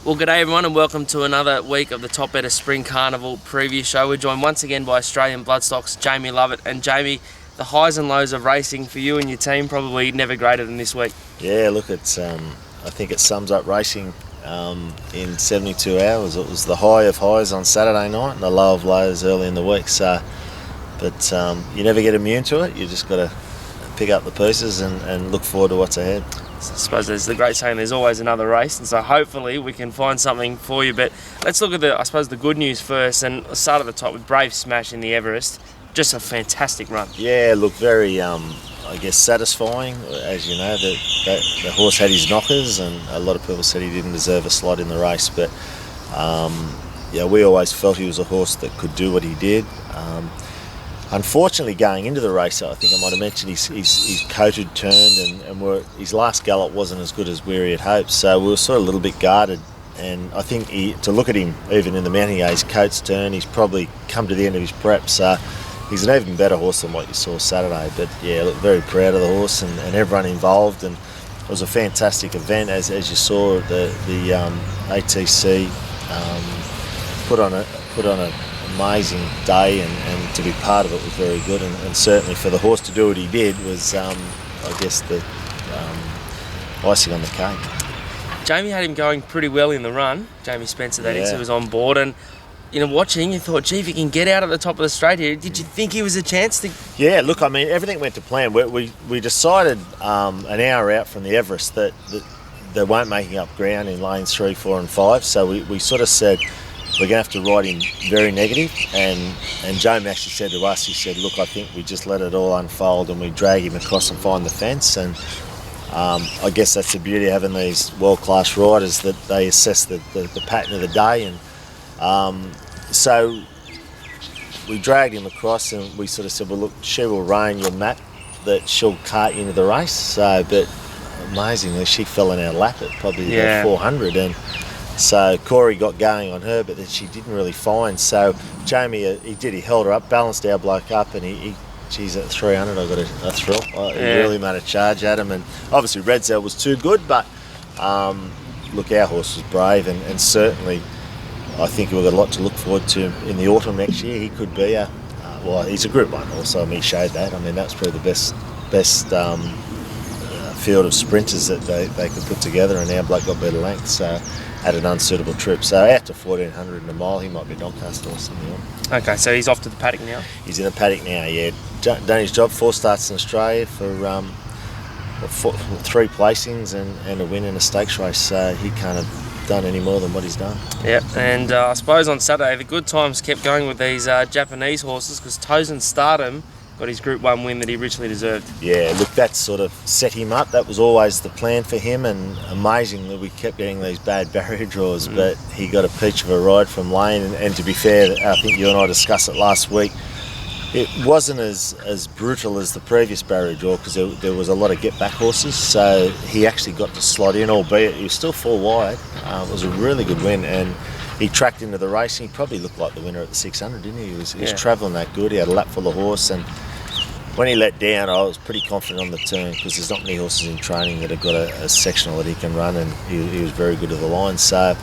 Well, g'day everyone and welcome to another week of the TopBetta Spring Carnival preview show. We're joined once again by Australian Bloodstock's Jamie Lovett. And Jamie, the highs and lows of racing for you and your team probably never greater than this week. Yeah, look, it's I think it sums up racing in 72 hours. It was the high of highs on Saturday night and the low of lows early in the week. But you never get immune to it. You just got to pick up the pieces and look forward to what's ahead. I suppose there's the great saying, there's always another race, and so hopefully we can find something for you. But let's look at the good news first, and let's start at the top with Brave Smash in the Everest. Just a fantastic run. Yeah, look, very satisfying. As you know, the horse had his knockers, and a lot of people said he didn't deserve a slot in the race. But we always felt he was a horse that could do what he did. Unfortunately, going into the race, I think I might have mentioned his coat had turned, and his last gallop wasn't as good as we had hoped. So we were sort of a little bit guarded. And I think to look at him, even in the mounting, his coat's turned. He's probably come to the end of his prep. So he's an even better horse than what you saw Saturday. But yeah, look, very proud of the horse and everyone involved. And it was a fantastic event, as you saw. The ATC put on a amazing day, and to be part of it was very good, and certainly for the horse to do what he did was the icing on the cake. Jamie had him going pretty well in the run. Jamie Spencer, that is, Yeah. who was on board, and watching, you thought, gee, if he can get out at the top of the straight here, did you think he was a chance to? Yeah, look, I mean, everything went to plan. We decided an hour out from the Everest that they weren't making up ground in lanes 3, 4 and 5, so we sort of said we're going to have to ride him very negative, and Joe actually said to us, he said, look, I think we just let it all unfold and we drag him across and find the fence. And I guess that's the beauty of having these world-class riders, that they assess the pattern of the day. And so we dragged him across, and we sort of said, well, look, she will rein your map, that she'll cart you into the race. So, but amazingly, she fell in our lap at probably about 400, and so Corey got going on her, but then she didn't really find. So Jamie, he held her up, balanced our bloke up, and geez, at 300 I got a thrill. He really made a charge at him, and obviously Redzel was too good, but look, our horse was brave, and certainly I think we've got a lot to look forward to in the autumn next year. He could be he's a Group 1 horse, so he showed that. I mean, that's probably the best field of sprinters that they could put together, and our bloke got better length, so had an unsuitable trip. So after 1400 and a mile, he might be Doncaster or something else. Okay, so he's off to the paddock now? He's in the paddock now, yeah. Done his job, 4 starts in Australia for 3 placings and a win in a stakes race, so he can't have done any more than what he's done. Yep, and I suppose on Saturday the good times kept going with these Japanese horses, because Tozen Stardom got his Group 1 win that he richly deserved. Yeah, look, that sort of set him up. That was always the plan for him, and amazingly we kept getting these bad barrier draws, but he got a peach of a ride from Lane, and to be fair, I think you and I discussed it last week, it wasn't as brutal as the previous barrier draw, because there was a lot of get-back horses, so he actually got to slot in, albeit he was still 4 wide. It was a really good win, and he tracked into the race, and he probably looked like the winner at the 600, didn't he? He was travelling that good. He had a lap full of horse, and when he let down, I was pretty confident on the turn, because there's not many horses in training that have got a sectional that he can run, and he was very good at the line. So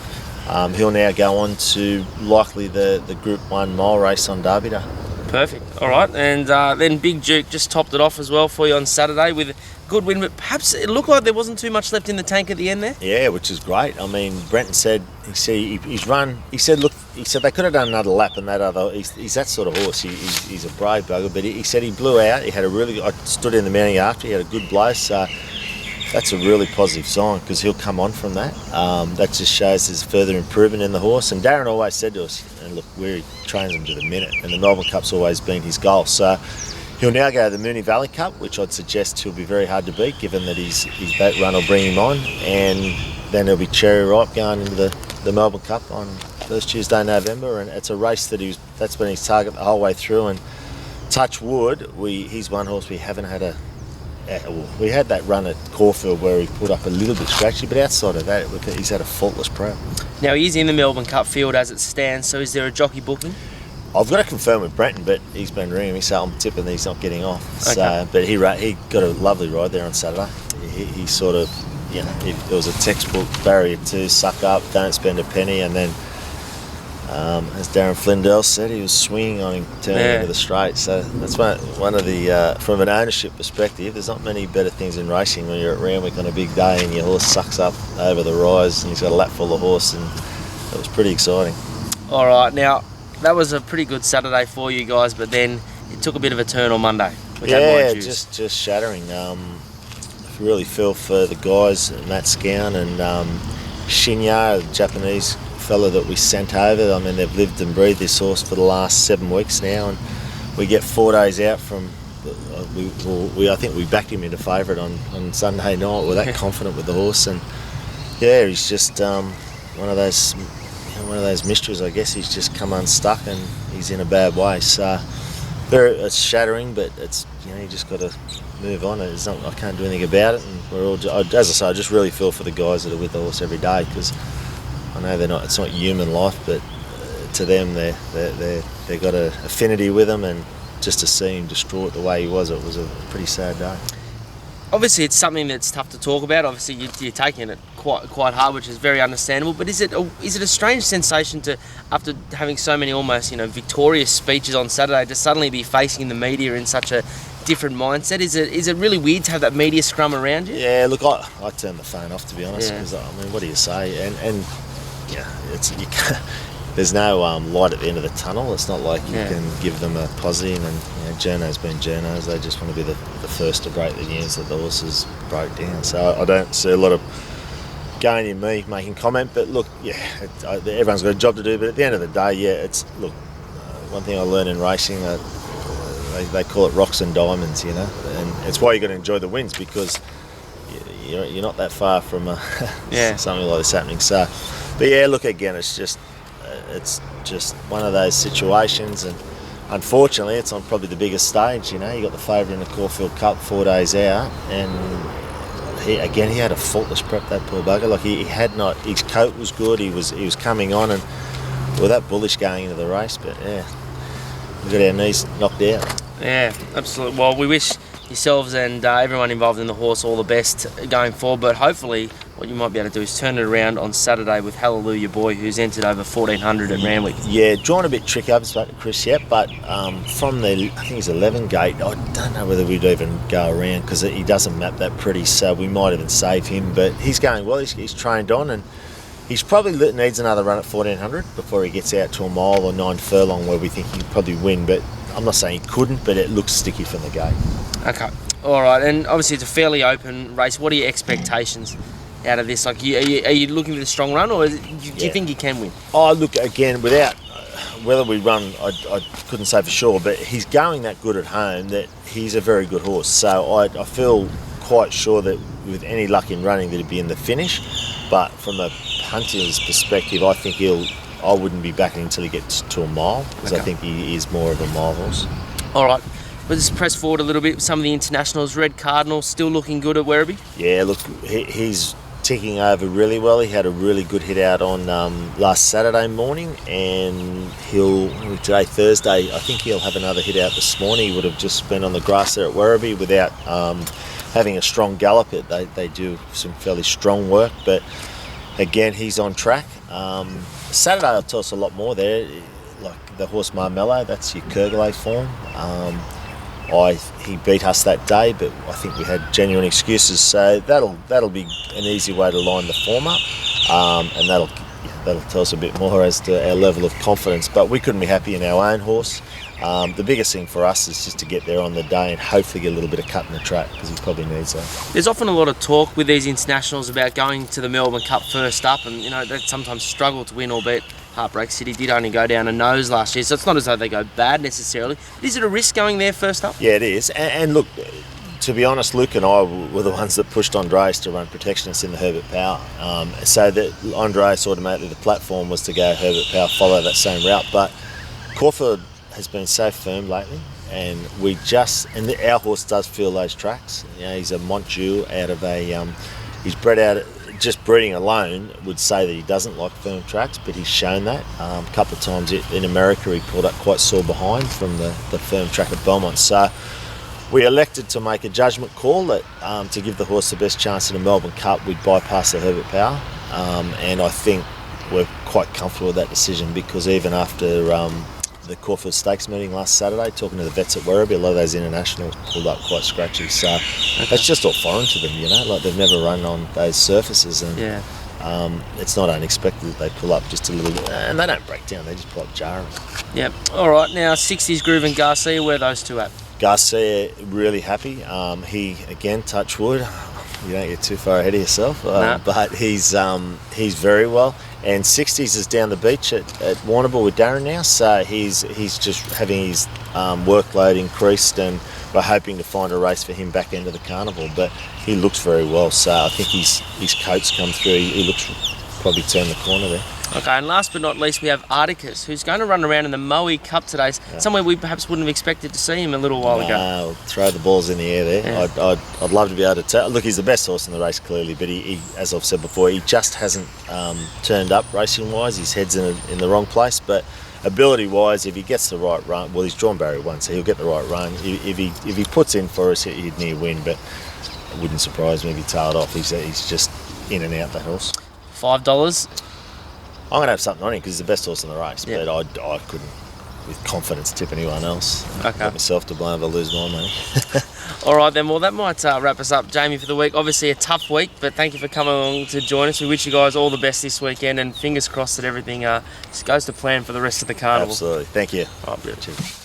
he'll now go on to likely the Group 1 mile race on Derby Day. Perfect. All right, and then Big Duke just topped it off as well for you on Saturday with a good win, but perhaps it looked like there wasn't too much left in the tank at the end there. Yeah, which is great. I mean, Brenton said he's run. He said, look, they could have done another lap, and that other. He's that sort of horse. He's a brave bugger, but he said he blew out. He had a really. I stood in the mounting after. He had a good blow, so that's a really positive sign, because he'll come on from that. That just shows there's further improvement in the horse. And Darren always said to us, and look, we trains him to the minute, and the Melbourne Cup's always been his goal. So he'll now go to the Moonee Valley Cup, which I'd suggest he'll be very hard to beat, given that his boat run will bring him on, and then he'll be cherry ripe going into the Melbourne Cup on first Tuesday in November, and it's a race that's been his target the whole way through. And touch wood, he's one horse we haven't had we had that run at Caulfield where he put up a little bit scratchy, but outside of that, he's had a faultless prep. Now he is in the Melbourne Cup field as it stands, so is there a jockey booking? I've got to confirm with Brenton, but he's been ringing me, so I'm tipping that he's not getting off. Okay. So, but he got a lovely ride there on Saturday. He it was a textbook barrier 2, suck up, don't spend a penny, and then as Darren Flindell said, he was swinging on him turning into the straight. So that's one of the from an ownership perspective, there's not many better things in racing when you're at Randwick on a big day and your horse sucks up over the rise and he's got a lap full of horse, and it was pretty exciting. All right, now that was a pretty good Saturday for you guys, but then it took a bit of a turn on Monday. Just shattering. Really feel for the guys, Matt Scown and Shinya, the Japanese fella that we sent over. I mean, they've lived and breathed this horse for the last 7 weeks now, and we get 4 days out from. I think we backed him into favourite on Sunday night. We're that confident with the horse, and he's just one of those mysteries. I guess he's just come unstuck and he's in a bad way. So it's shattering, but it's you just got to move on. I can't do anything about it, and we're all. As I say, I just really feel for the guys that are with the horse every day, because I know it's not human life, but to them they got an affinity with him, and just to see him distraught the way he was, it was a pretty sad day. Obviously, it's something that's tough to talk about. Obviously, you're taking it quite hard, which is very understandable. But is it a strange sensation to, after having so many almost victorious speeches on Saturday, to suddenly be facing the media in such a different mindset? Is it really weird to have that media scrum around you? Yeah, look, I turned the phone off, to be honest, because what do you say? And you can't. There's no light at the end of the tunnel. It's not like you can give them a positive, and journos being journos, they just want to be the first to break the news that the horses broke down. So I don't see a lot of gain in me making comment, but look, everyone's got a job to do, but at the end of the day, one thing I learned in racing, they call it rocks and diamonds, and it's why you got to enjoy the wins, because you're not that far from something like this happening. So, but look, again, it's just one of those situations, and unfortunately it's on probably the biggest stage. You got the favourite in the Caulfield Cup 4 days out, and he had a faultless prep, that poor bugger. Like he had not, his coat was good, he was coming on, and we're that bullish going into the race, but we got our knees knocked out. Yeah, absolutely. Well, we wish yourselves and everyone involved in the horse all the best going forward, but hopefully what you might be able to do is turn it around on Saturday with Hallelujah Boy, who's entered over 1400 at Randwick. Yeah, drawn a bit tricky. I haven't spoken to Chris yet, but from the, I think he's 11 gate, I don't know whether we'd even go around, because he doesn't map that pretty, so we might even save him, but he's going well. He's trained on, and he's probably needs another run at 1400 before he gets out to a mile or 9 furlong, where we think he'd probably win, but I'm not saying he couldn't, but it looks sticky from the gate. Okay, all right, and obviously it's a fairly open race. What are your expectations out of this? Like, are you looking for the strong run, or do you think you can win? Oh, look, again, without whether we run, I couldn't say for sure, but he's going that good at home that he's a very good horse. So I feel quite sure that with any luck in running that he'd be in the finish. But from a hunter's perspective, I think I wouldn't be backing until he gets to a mile, because I think he is more of a mile horse. All right. We'll just press forward a little bit. Some of the internationals. Red Cardinal still looking good at Werribee? Yeah, look, he's ticking over really well. He had a really good hit out on last Saturday morning, and today Thursday, I think he'll have another hit out this morning. He would have just been on the grass there at Werribee without having a strong gallop. They do some fairly strong work, but again, he's on track. Saturday will tell us a lot more there. Like the horse Marmello, that's your Kergolay form. He beat us that day, but I think we had genuine excuses, so that'll be an easy way to line the form up, and that'll tell us a bit more as to our level of confidence. But we couldn't be happy in our own horse. The biggest thing for us is just to get there on the day and hopefully get a little bit of cut in the track, because he probably needs that. There's often a lot of talk with these internationals about going to the Melbourne Cup first up, and they sometimes struggle to win, albeit Heartbreak City did only go down a nose last year, so it's not as though they go bad necessarily. But is it a risk going there first up? Yeah, it is. And look, to be honest, Luke and I were the ones that pushed Andreas to run Protectionist in the Herbert Power. So that Andreas automatically, the platform was to go Herbert Power, follow that same route. But Caulfield has been so firm lately, and our horse does feel those tracks. He's a Montjou out of he's bred out. Just breeding alone would say that he doesn't like firm tracks, but he's shown that. A couple of times in America he pulled up quite sore behind from the firm track at Belmont. So we elected to make a judgment call that to give the horse the best chance in the Melbourne Cup, we'd bypass the Herbert Power, and I think we're quite comfortable with that decision, because even after the Caulfield Stakes meeting last Saturday, talking to the vets at Werribee, a lot of those internationals pulled up quite scratchy. So that's just all foreign to them, you know, like they've never run on those surfaces, and it's not unexpected that they pull up just a little bit, and they don't break down, they just pull up jarring. Yep. All right, now 60s Groove and Garcia, where are those two at? Garcia, really happy. He, again, touch wood, you don't get too far ahead of yourself, but he's very well. And 60s is down the beach at Warrnambool with Darren now, so he's just having his workload increased, and we're hoping to find a race for him back into the carnival. But he looks very well, so I think his coat's come through. He looks probably turned the corner there. Okay, and last but not least, we have Articus, who's going to run around in the Moe Cup today, somewhere we perhaps wouldn't have expected to see him a little while ago. Throw the balls in the air there. Yeah. I'd love to be able to tell. Look, he's the best horse in the race, clearly, but he as I've said before, he just hasn't turned up racing-wise. His head's in the wrong place, but ability-wise, if he gets the right run, well, he's drawn barrier 1, so he'll get the right run. If he puts in for us, he'd near win, but it wouldn't surprise me if he tailed off. He's just in and out, that horse. $5. I'm going to have something on him because he's the best horse in the race, but I couldn't, with confidence, tip anyone else. Okay. Got myself to blame if I lose my money. All right then, well that might wrap us up, Jamie, for the week. Obviously a tough week, but thank you for coming along to join us. We wish you guys all the best this weekend, and fingers crossed that everything goes to plan for the rest of the carnival. Absolutely. Thank you. All right, cheers.